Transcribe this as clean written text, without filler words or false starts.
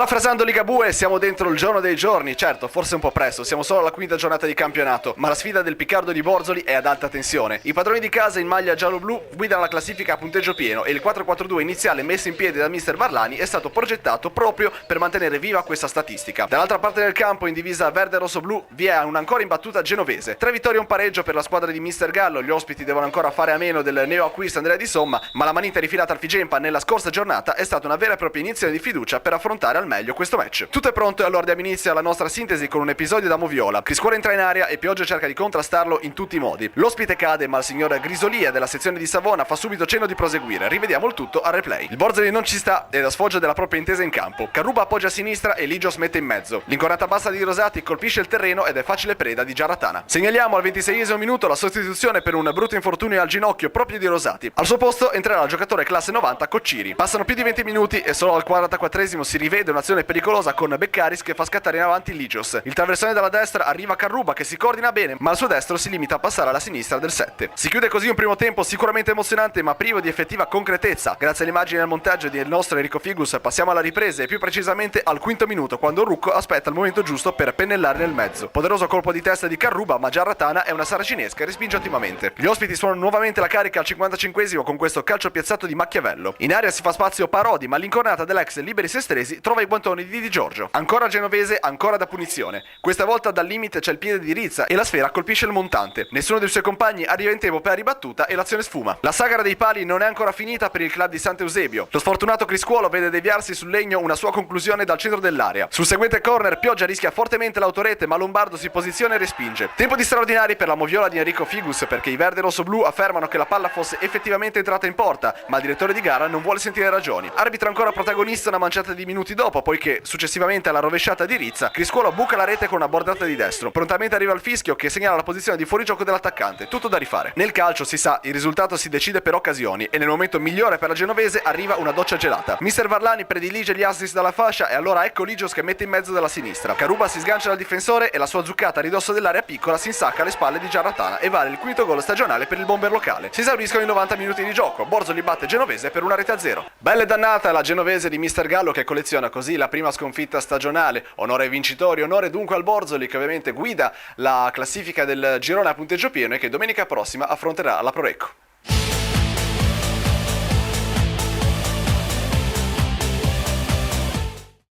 Parafrasando Ligabue, siamo dentro il giorno dei giorni. Certo, forse un po' presto, siamo solo alla quinta giornata di campionato, ma la sfida del Picardo di Borzoli è ad alta tensione. I padroni di casa in maglia giallo-blu guidano la classifica a punteggio pieno e il 4-4-2 iniziale messo in piedi da mister Varlani è stato progettato proprio per mantenere viva questa statistica. Dall'altra parte del campo, in divisa verde-rosso-blu, vi è un ancora imbattuta genovese. 3 vittorie e un pareggio per la squadra di mister Gallo. Gli ospiti devono ancora fare a meno del neoacquisto Andrea Di Somma, ma la manita rifilata al Figempa nella scorsa giornata è stata una vera e propria iniezione di fiducia per affrontare al meglio questo match. Tutto è pronto e allora diamo inizio alla nostra sintesi con un episodio da moviola. Criscuolo entra in aria e Pioggia cerca di contrastarlo in tutti i modi. L'ospite cade, ma il signor Grisolia della sezione di Savona fa subito cenno di proseguire. Rivediamo il tutto al replay. Il Borzoli non ci sta ed a sfoggia della propria intesa in campo. Carruba appoggia a sinistra e Ligios mette in mezzo. L'incornata bassa di Rosati colpisce il terreno ed è facile preda di Giarratana. Segnaliamo al 26esimo minuto la sostituzione per un brutto infortunio al ginocchio proprio di Rosati. Al suo posto entrerà il giocatore classe 90 Cocciri. Passano più di 20 minuti e solo al 44esimo si rivede un'azione pericolosa con Beccaris che fa scattare in avanti Ligios. Il traversone dalla destra arriva Carruba che si coordina bene, ma il suo destro si limita a passare alla sinistra del 7. Si chiude così un primo tempo sicuramente emozionante ma privo di effettiva concretezza. Grazie alle immagini e al montaggio del nostro Enrico Figus passiamo alla ripresa e più precisamente al quinto minuto, quando Rucco aspetta il momento giusto per pennellare nel mezzo. Poderoso colpo di testa di Carruba, ma Giarratana è una saracinesca e respinge ottimamente. Gli ospiti suonano nuovamente la carica al 55esimo con questo calcio piazzato di Machiavello. In area si fa spazio Parodi, ma l'incornata dell'ex Liberi Sestresi trova i guantoni di Di Giorgio. Ancora genovese, ancora da punizione. Questa volta dal limite c'è il piede di Rizza e la sfera colpisce il montante. Nessuno dei suoi compagni arriva in tempo per la ribattuta e l'azione sfuma. La sagara dei pali non è ancora finita per il club di Sant'Eusebio. Lo sfortunato Criscuolo vede deviarsi sul legno una sua conclusione dal centro dell'area. Sul seguente corner Pioggia rischia fortemente l'autorete, ma Lombardo si posiziona e respinge. Tempo straordinari per la moviola di Enrico Figus, perché i verde rosso-blu affermano che la palla fosse effettivamente entrata in porta, ma il direttore di gara non vuole sentire ragioni. Arbitro ancora protagonista una manciata di minuti dopo, poiché successivamente alla rovesciata di Rizza, Criscuolo buca la rete con una bordata di destro. Prontamente arriva il fischio che segnala la posizione di fuorigioco dell'attaccante. Tutto da rifare. Nel calcio, si sa, il risultato si decide per occasioni e nel momento migliore per la genovese arriva una doccia gelata. Mister Varlani predilige gli assist dalla fascia e allora ecco Ligios che mette in mezzo dalla sinistra. Caruba si sgancia dal difensore e la sua zuccata a ridosso dell'area piccola si insacca alle spalle di Giarratana e vale il quinto gol stagionale per il bomber locale. Si esauriscono i 90 minuti di gioco. Borzoli batte Genovese per una rete a 0. Bella e dannata la genovese di mister Gallo che colleziona così la prima sconfitta stagionale. Onore ai vincitori, onore dunque al Borzoli che ovviamente guida la classifica del girone a punteggio pieno e che domenica prossima affronterà la Prorecco.